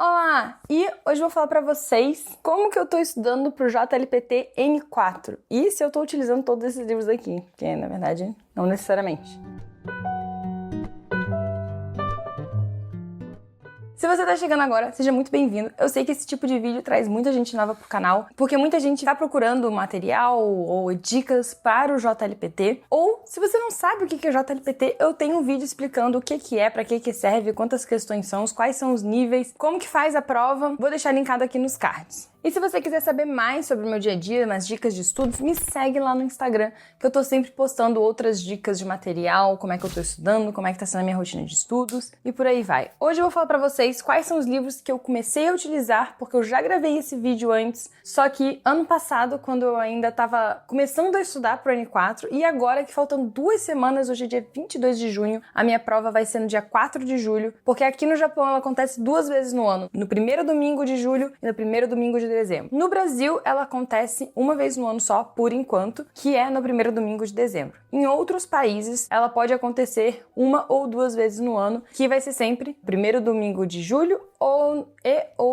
Olá! E hoje eu vou falar pra vocês como que eu tô estudando pro JLPT N4 e se eu tô utilizando todos esses livros aqui, que na verdade não necessariamente. Se você tá chegando agora, seja muito bem-vindo. Eu sei que esse tipo de vídeo traz muita gente nova pro canal, porque muita gente tá procurando material ou dicas para o JLPT. Ou, se você não sabe o que é JLPT, eu tenho um vídeo explicando o que é, pra que serve, quantas questões são, quais são os níveis, como que faz a prova. Vou deixar linkado aqui nos cards. E se você quiser saber mais sobre o meu dia a dia, mais dicas de estudos, me segue lá no Instagram, que eu tô sempre postando outras dicas de material, como é que eu tô estudando, como é que tá sendo a minha rotina de estudos e por aí vai. Hoje eu vou falar pra vocês quais são os livros que eu comecei a utilizar, porque eu já gravei esse vídeo antes, só que ano passado, quando eu ainda tava começando a estudar pro N4, e agora que faltam 2 semanas, hoje é dia 22 de junho, a minha prova vai ser no dia 4 de julho, porque aqui no Japão ela acontece 2 vezes no ano, no primeiro domingo de julho e no primeiro domingo de dezembro. No Brasil, ela acontece uma vez no ano só, por enquanto, que é no primeiro domingo de dezembro. Em outros países, ela pode acontecer 1 ou 2 vezes no ano, que vai ser sempre primeiro domingo de julho ou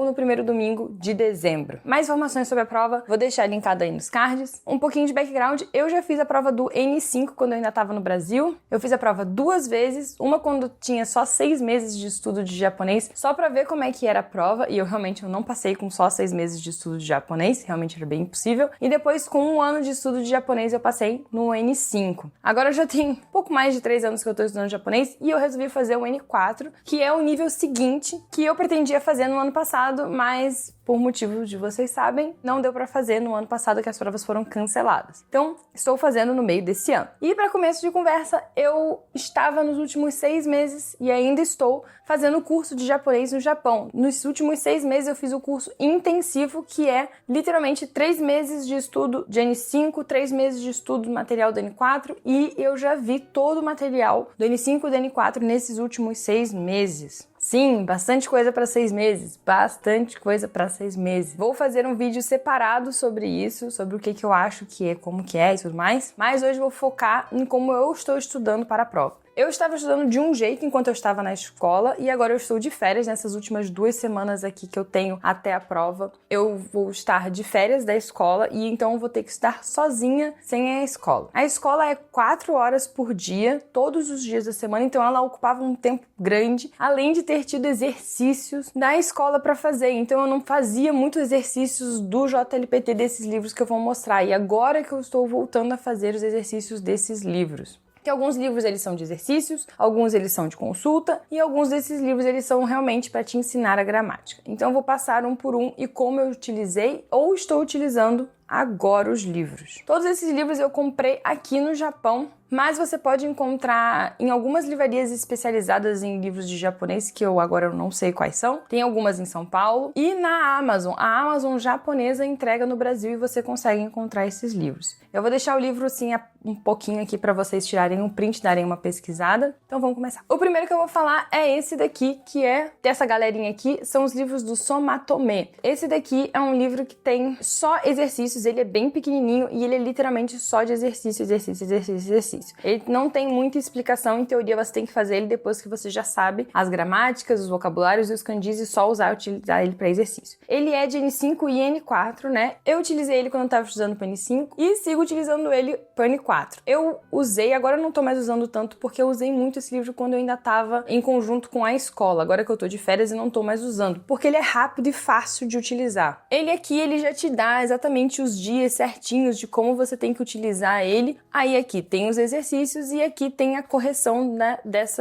no primeiro domingo de dezembro. Mais informações sobre a prova, vou deixar linkado aí nos cards. Um pouquinho de background, eu já fiz a prova do N5 quando eu ainda estava no Brasil. Eu fiz a prova 2 vezes, uma quando tinha só 6 meses de estudo de japonês, só pra ver como é que era a prova, e eu realmente não passei com só 6 meses de estudo de japonês, realmente era bem impossível. E depois, com 1 ano de estudo de japonês, eu passei no N5. Agora eu já tenho um pouco mais de 3 anos que eu tô estudando japonês, e eu resolvi fazer o N4, que é o nível seguinte, que eu pretendia fazer no ano passado, mas por motivos de vocês sabem, não deu pra fazer no ano passado, que as provas foram canceladas. Então, estou fazendo no meio desse ano. E para começo de conversa, eu estava nos últimos 6 meses e ainda estou fazendo o curso de japonês no Japão. Nos últimos 6 meses eu fiz o curso intensivo, que é literalmente 3 meses de estudo de N5, 3 meses de estudo do material do N4, e eu já vi todo o material do N5 e do N4 nesses últimos 6 meses. Sim, bastante coisa para 6 meses, bastante coisa para 6 meses. Vou fazer um vídeo separado sobre isso, sobre o que eu acho que é, como que é e tudo mais, mas hoje vou focar em como eu estou estudando para a prova. Eu estava estudando de um jeito enquanto eu estava na escola e agora eu estou de férias nessas últimas 2 semanas aqui que eu tenho até a prova. Eu vou estar de férias da escola e então eu vou ter que estudar sozinha sem a escola. A escola é 4 horas por dia, todos os dias da semana, então ela ocupava um tempo grande, além de ter tido exercícios da escola para fazer. Então eu não fazia muitos exercícios do JLPT desses livros que eu vou mostrar e agora que eu estou voltando a fazer os exercícios desses livros. Que alguns livros eles são de exercícios, alguns eles são de consulta e alguns desses livros eles são realmente para te ensinar a gramática. Então eu vou passar um por um e como eu utilizei ou estou utilizando agora os livros. Todos esses livros eu comprei aqui no Japão, mas você pode encontrar em algumas livrarias especializadas em livros de japonês, que eu agora não sei quais são. Tem algumas em São Paulo. E na Amazon. A Amazon japonesa entrega no Brasil e você consegue encontrar esses livros. Eu vou deixar o livro assim um pouquinho aqui para vocês tirarem um print, darem uma pesquisada. Então vamos começar. O primeiro que eu vou falar é esse daqui, que é dessa galerinha aqui, são os livros do Somatome. Esse daqui é um livro que tem só exercícios, ele é bem pequenininho e ele é literalmente só de exercício, exercício, exercício, exercício. Ele não tem muita explicação, em teoria você tem que fazer ele depois que você já sabe as gramáticas, os vocabulários e os kanjis e só utilizar ele para exercício. Ele é de N5 e N4, né? Eu utilizei ele quando eu tava estudando para N5 e sigo utilizando ele para N4. Eu usei, agora eu não tô mais usando tanto porque eu usei muito esse livro quando eu ainda tava em conjunto com a escola. Agora que eu tô de férias e não tô mais usando, porque ele é rápido e fácil de utilizar. Ele aqui, ele já te dá exatamente os dias certinhos de como você tem que utilizar ele. Aí aqui tem os exercícios e aqui tem a correção, né,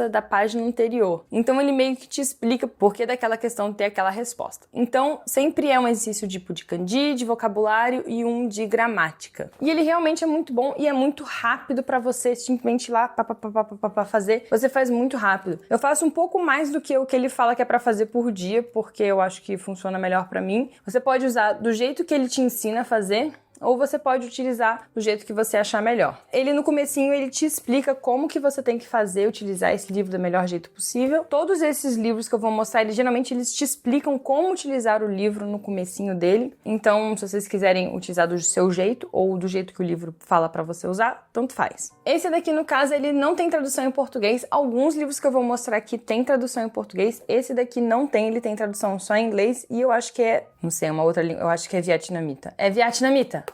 da página anterior. Então ele meio que te explica por que daquela questão ter aquela resposta. Então sempre é um exercício tipo de kanji, de vocabulário e um de gramática. E ele realmente é muito bom e é muito rápido para você simplesmente ir lá fazer. Você faz muito rápido. Eu faço um pouco mais do que o que ele fala que é para fazer por dia, porque eu acho que funciona melhor para mim. Você pode usar do jeito que ele te ensina a fazer, ou você pode utilizar do jeito que você achar melhor. Ele no comecinho, ele te explica como que você tem que fazer, utilizar esse livro do melhor jeito possível. Todos esses livros que eu vou mostrar, geralmente eles te explicam como utilizar o livro no comecinho dele. Então, se vocês quiserem utilizar do seu jeito ou do jeito que o livro fala pra você usar, tanto faz. Esse daqui, no caso, ele não tem tradução em português. Alguns livros que eu vou mostrar aqui tem tradução em português. Esse daqui não tem, ele tem tradução só em inglês e eu acho que é, não sei, uma outra língua, eu acho que é vietnamita. É vietnamita?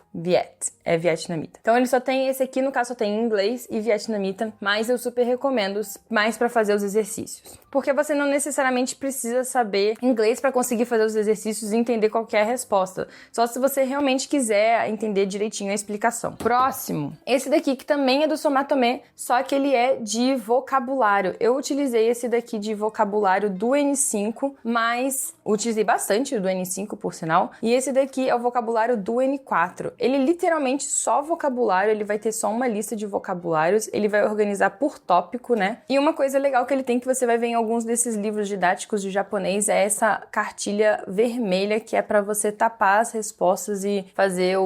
É vietnamita. Então ele só tem, esse aqui no caso só tem inglês e vietnamita, mas eu super recomendo mais pra fazer os exercícios. Porque você não necessariamente precisa saber inglês pra conseguir fazer os exercícios e entender qual que é a resposta. Só se você realmente quiser entender direitinho a explicação. Próximo. Esse daqui que também é do Somatomé, só que ele é de vocabulário. Eu utilizei esse daqui de vocabulário do N5, mas utilizei bastante do N5, por sinal. E esse daqui é o vocabulário do N4. Ele literalmente só vocabulário, ele vai ter só uma lista de vocabulários, ele vai organizar por tópico, né? E uma coisa legal que ele tem, que você vai ver em alguns desses livros didáticos de japonês, é essa cartilha vermelha, que é pra você tapar as respostas e fazer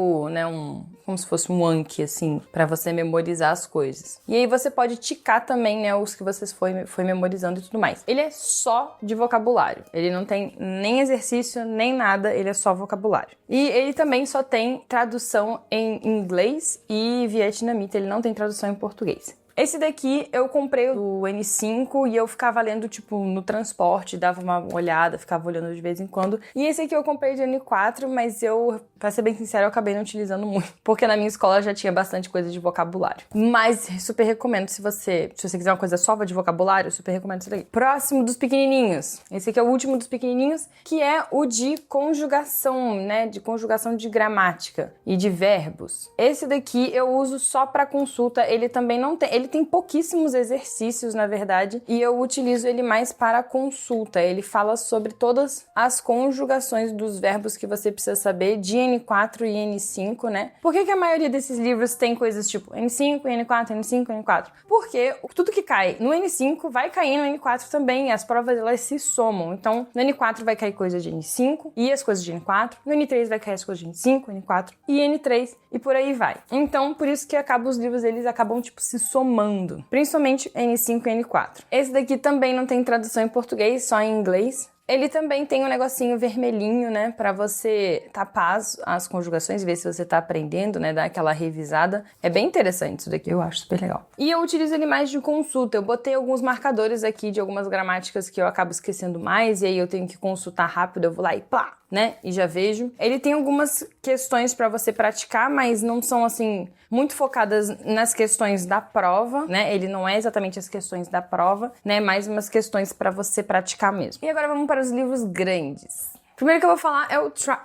como se fosse um Anki, assim, pra você memorizar as coisas. E aí você pode ticar também, né, os que você foi memorizando e tudo mais. Ele é só de vocabulário. Ele não tem nem exercício, nem nada, ele é só vocabulário. E ele também só tem tradução em inglês e vietnamita, ele não tem tradução em português. Esse daqui eu comprei do N5 e eu ficava lendo, tipo, no transporte, dava uma olhada, ficava olhando de vez em quando. E esse aqui eu comprei de N4, mas eu, pra ser bem sincera, eu acabei não utilizando muito, porque na minha escola já tinha bastante coisa de vocabulário. Mas super recomendo, se você quiser uma coisa só de vocabulário, eu super recomendo isso daqui. Próximo dos pequenininhos. Esse aqui é o último dos pequenininhos, que é o de conjugação, né, de conjugação de gramática e de verbos. Esse daqui eu uso só pra consulta, ele também não tem... Ele tem pouquíssimos exercícios, na verdade, e eu utilizo ele mais para consulta. Ele fala sobre todas as conjugações dos verbos que você precisa saber de N4 e N5, né? Por que a maioria desses livros tem coisas tipo N5, N4, N5, N4? Porque tudo que cai no N5 vai cair no N4 também, e as provas elas se somam. Então, no N4 vai cair coisa de N5 e as coisas de N4, no N3 vai cair as coisas de N5, N4 e N3, e por aí vai. Então, por isso que os livros eles acabam tipo se somando, principalmente N5 e N4. Esse daqui também não tem tradução em português, só em inglês. Ele também tem um negocinho vermelhinho, né, pra você tapar as conjugações, ver se você tá aprendendo, né, dar aquela revisada. É bem interessante isso daqui, eu acho super legal. E eu utilizo ele mais de consulta. Eu botei alguns marcadores aqui de algumas gramáticas que eu acabo esquecendo mais, e aí eu tenho que consultar rápido, eu vou lá e pá, né, e já vejo. Ele tem algumas questões pra você praticar, mas não são, assim, muito focadas nas questões da prova, né, ele não é exatamente as questões da prova, né, mais umas questões pra você praticar mesmo. E agora vamos para os livros grandes. O primeiro que eu vou falar é o Try.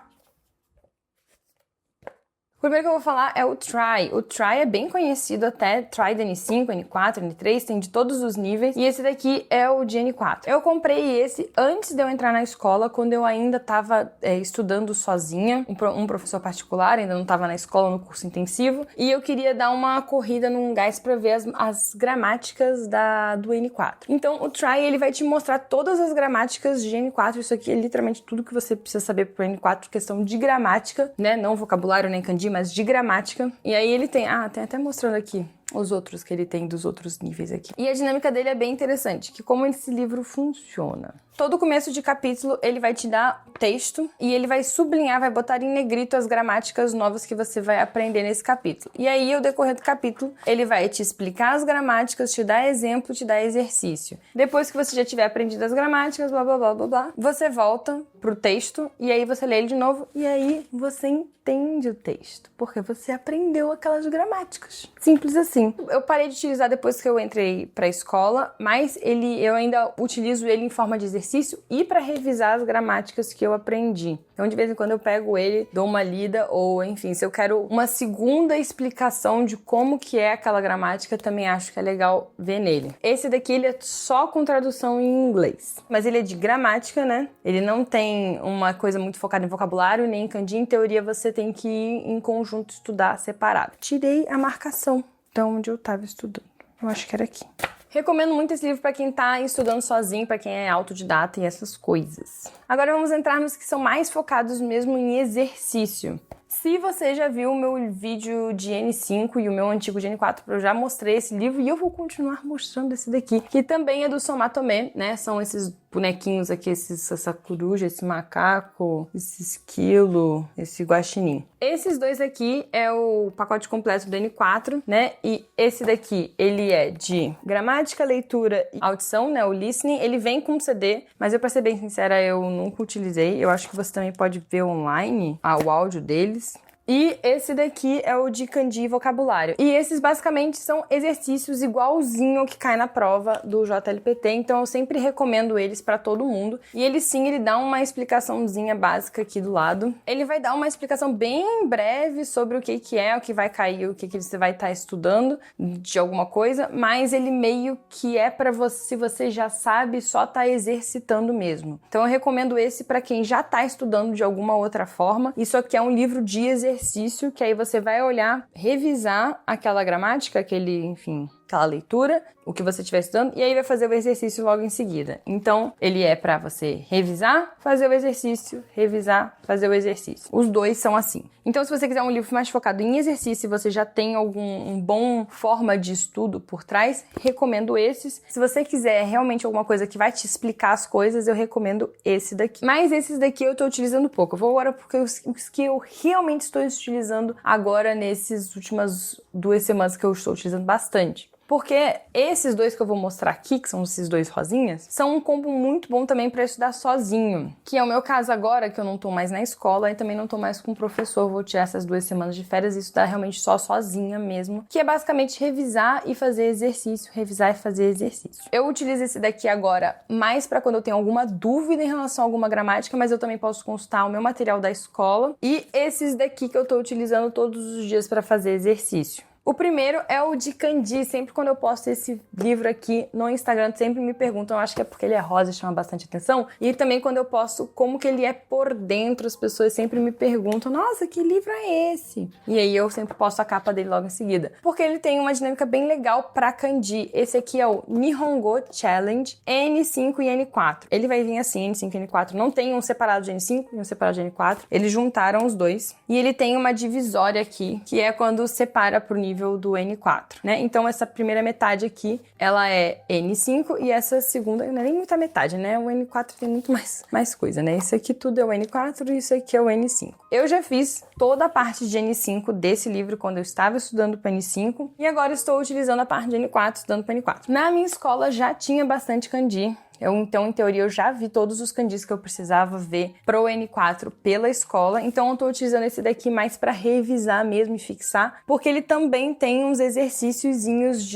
O Try é bem conhecido até, Try do N5, N4, N3, tem de todos os níveis. E esse daqui é o de N4. Eu comprei esse antes de eu entrar na escola, quando eu ainda estava estudando sozinha, um professor particular, ainda não estava na escola, no curso intensivo. E eu queria dar uma corrida num gás para ver as gramáticas do N4. Então, o Try, ele vai te mostrar todas as gramáticas de N4. Isso aqui é literalmente tudo que você precisa saber pro N4, questão de gramática, né? Não vocabulário nem kanji, mas de gramática. E aí ele tem até mostrando aqui os outros que ele tem dos outros níveis aqui. E a dinâmica dele é bem interessante, que como esse livro funciona. Todo começo de capítulo ele vai te dar texto e ele vai sublinhar, vai botar em negrito as gramáticas novas que você vai aprender nesse capítulo. E aí, ao decorrer do capítulo, ele vai te explicar as gramáticas, te dar exemplo, te dar exercício. Depois que você já tiver aprendido as gramáticas, blá, blá, blá, blá, blá, você volta pro texto e aí você lê ele de novo e aí você entende o texto, porque você aprendeu aquelas gramáticas. Simples assim. Eu parei de utilizar depois que eu entrei pra escola, mas eu ainda utilizo ele em forma de exercício e para revisar as gramáticas que eu aprendi. Então, de vez em quando eu pego ele, dou uma lida, ou enfim, se eu quero uma segunda explicação de como que é aquela gramática, também acho que é legal ver nele. Esse daqui, ele é só com tradução em inglês, mas ele é de gramática, né? Ele não tem uma coisa muito focada em vocabulário, nem em kanji. Em teoria, você tem que ir em conjunto estudar separado. Tirei a marcação de onde eu tava estudando. Eu acho que era aqui. Recomendo muito esse livro para quem tá estudando sozinho, para quem é autodidata e essas coisas. Agora vamos entrar nos que são mais focados mesmo em exercício. Se você já viu o meu vídeo de N5 e o meu antigo de N4, eu já mostrei esse livro e eu vou continuar mostrando esse daqui, que também é do Somatome, né? São esses bonequinhos aqui, essa coruja, esse macaco, esse esquilo, esse guaxinim. Esses dois aqui é o pacote completo do N4, né? E esse daqui, ele é de gramática, leitura e audição, né? O listening. Ele vem com CD, mas eu, pra ser bem sincera, eu nunca utilizei. Eu acho que você também pode ver online o áudio deles. E esse daqui é o de Kanji e vocabulário. E esses basicamente são exercícios igualzinho ao que cai na prova do JLPT, então eu sempre recomendo eles pra todo mundo. E ele sim, ele dá uma explicaçãozinha básica aqui do lado. Ele vai dar uma explicação bem breve sobre o que é, o que vai cair, o que você vai estar estudando de alguma coisa, mas ele meio que é pra você, se você já sabe, só tá exercitando mesmo. Então eu recomendo esse pra quem já tá estudando de alguma outra forma. Isso aqui é um livro de exercício, que aí você vai olhar, revisar aquela gramática, aquela leitura, o que você estiver estudando, e aí vai fazer o exercício logo em seguida. Então, ele é para você revisar, fazer o exercício, revisar, fazer o exercício. Os dois são assim. Então, se você quiser um livro mais focado em exercício e você já tem um bom forma de estudo por trás, recomendo esses. Se você quiser realmente alguma coisa que vai te explicar as coisas, eu recomendo esse daqui. Mas esses daqui eu tô utilizando pouco. Eu vou agora porque os que eu realmente estou utilizando agora nessas últimas 2 semanas que eu estou utilizando bastante. Porque esses dois que eu vou mostrar aqui, que são esses dois rosinhas, são um combo muito bom também para estudar sozinho. Que é o meu caso agora, que eu não tô mais na escola e também não tô mais com o professor. Vou tirar essas 2 semanas de férias e estudar realmente só sozinha mesmo. Que é basicamente revisar e fazer exercício, revisar e fazer exercício. Eu utilizo esse daqui agora mais para quando eu tenho alguma dúvida em relação a alguma gramática, mas eu também posso consultar o meu material da escola. E esses daqui que eu tô utilizando todos os dias para fazer exercício. O primeiro é o de Kanji. Sempre quando eu posto esse livro aqui no Instagram, sempre me perguntam, eu acho que é porque ele é rosa e chama bastante atenção. E também quando eu posto como que ele é por dentro, as pessoas sempre me perguntam, nossa, que livro é esse? E aí eu sempre posto a capa dele logo em seguida. Porque ele tem uma dinâmica bem legal pra Kanji. Esse aqui é o Nihongo Challenge N5 e N4. Ele vai vir assim, N5 e N4. Não tem um separado de N5 e um separado de N4. Eles juntaram os dois. E ele tem uma divisória aqui, que é quando separa pro nível do N4, né? Então essa primeira metade aqui, ela é N5 e essa segunda não é nem muita metade, né? O N4 tem muito mais coisa, né? Isso aqui tudo é o N4 e isso aqui é o N5. Eu já fiz toda a parte de N5 desse livro quando eu estava estudando para N5 e agora estou utilizando a parte de N4 estudando para N4. Na minha escola já tinha bastante kanji. Então, em teoria, eu já vi todos os kanjis que eu precisava ver pro N4 pela escola. Então, eu tô utilizando esse daqui mais para revisar mesmo e fixar, porque ele também tem uns exercíciozinhos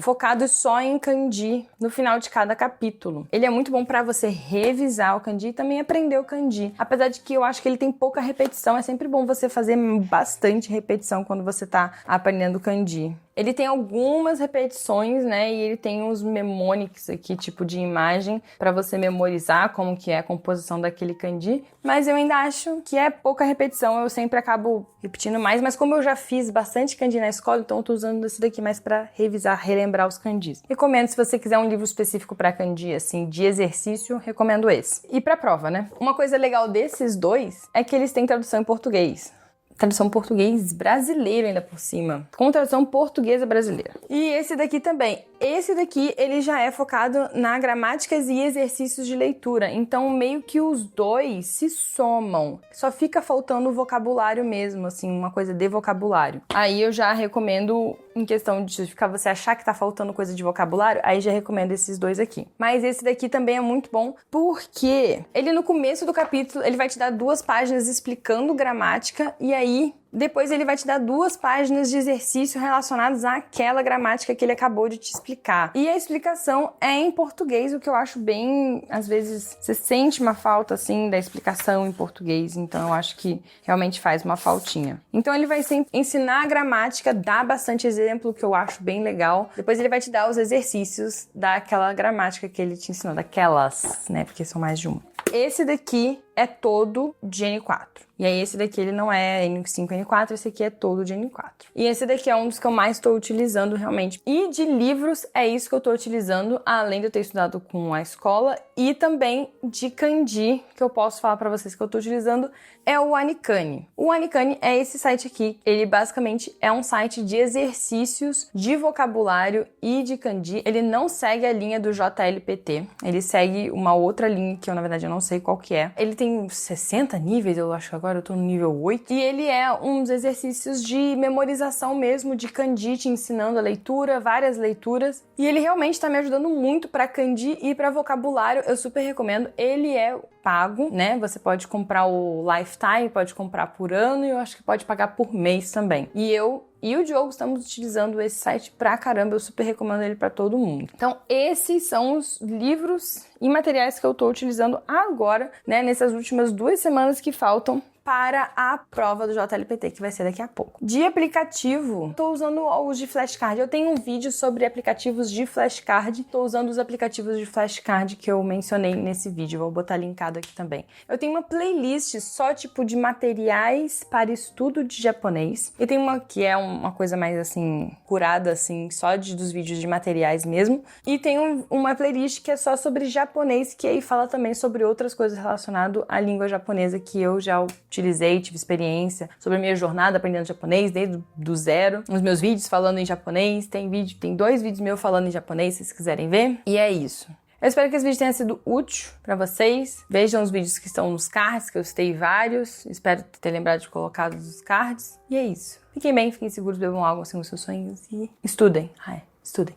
focados só em kanji no final de cada capítulo. Ele é muito bom para você revisar o kanji e também aprender o kanji. Apesar de que eu acho que ele tem pouca repetição, é sempre bom você fazer bastante repetição quando você tá aprendendo kanji. Ele tem algumas repetições, né, e ele tem uns mnemonics aqui, tipo de imagem, para você memorizar como que é a composição daquele kanji, mas eu ainda acho que é pouca repetição, eu sempre acabo repetindo mais, mas como eu já fiz bastante kanji na escola, então eu tô usando esse daqui mais para revisar, relembrar os kanjis. Recomendo, se você quiser um livro específico para kanji, assim, de exercício, recomendo esse. E pra prova, né? Uma coisa legal desses dois é que eles têm tradução em português. Tradução português brasileiro ainda por cima. Com tradução portuguesa brasileira. E esse daqui também. Esse daqui, ele já é focado na gramáticas e exercícios de leitura. Então, meio que os dois se somam. Só fica faltando o vocabulário mesmo, assim, uma coisa de vocabulário. Aí eu já recomendo, em questão de você achar que tá faltando coisa de vocabulário, aí já recomendo esses dois aqui. Mas esse daqui também é muito bom, porque ele no começo do capítulo, ele vai te dar 2 páginas explicando gramática, e aí depois ele vai te dar 2 páginas de exercício relacionados àquela gramática que ele acabou de te explicar. E a explicação é em português, o que eu acho bem... Às vezes você sente uma falta, assim, da explicação em português. Então eu acho que realmente faz uma faltinha. Então ele vai sempre ensinar a gramática, dar bastante exemplo, que eu acho bem legal. Depois ele vai te dar os exercícios daquela gramática que ele te ensinou. Daquelas, né? Porque são mais de uma. Esse daqui é todo de N4. E aí esse daqui ele não é N5, N4, esse aqui é todo de N4. E esse daqui é um dos que eu mais estou utilizando realmente. E de livros é isso que eu estou utilizando, além de eu ter estudado com a escola, e também de kanji, que eu posso falar para vocês que eu estou utilizando, é o Anikane. O Anikane é esse site aqui. Ele basicamente é um site de exercícios de vocabulário e de kanji. Ele não segue a linha do JLPT. Ele segue uma outra linha que eu, na verdade, eu não sei qual que é. Ele tem 60 níveis, eu acho que agora eu tô no nível 8. E ele é uns exercícios de memorização mesmo, de kanji, te ensinando a leitura, várias leituras. E ele realmente tá me ajudando muito pra kanji e pra vocabulário. Eu super recomendo. Ele é pago, né? Você pode comprar o Lifetime, pode comprar por ano e eu acho que pode pagar por mês também. E eu e o Diogo estamos utilizando esse site pra caramba, eu super recomendo ele pra todo mundo. Então, esses são os livros e materiais que eu tô utilizando agora, né? Nessas últimas 2 semanas que faltam para a prova do JLPT, que vai ser daqui a pouco. De aplicativo, estou usando os de flashcard. Eu tenho um vídeo sobre aplicativos de flashcard. Estou usando os aplicativos de flashcard que eu mencionei nesse vídeo. Vou botar linkado aqui também. Eu tenho uma playlist só tipo de materiais para estudo de japonês. E tem uma que é uma coisa mais assim, curada assim, só dos vídeos de materiais mesmo. E tem uma playlist que é só sobre japonês, que aí fala também sobre outras coisas relacionadas à língua japonesa que eu já utilizei, tive experiência sobre a minha jornada aprendendo japonês desde do zero. Os meus vídeos falando em japonês, tem 2 vídeos meus falando em japonês, se vocês quiserem ver. E é isso. Eu espero que esse vídeo tenha sido útil pra vocês. Vejam os vídeos que estão nos cards, que eu citei vários. Espero ter lembrado de colocar os cards. E é isso. Fiquem bem, fiquem seguros, bebam água, sigam os seus sonhos e estudem. Estudem.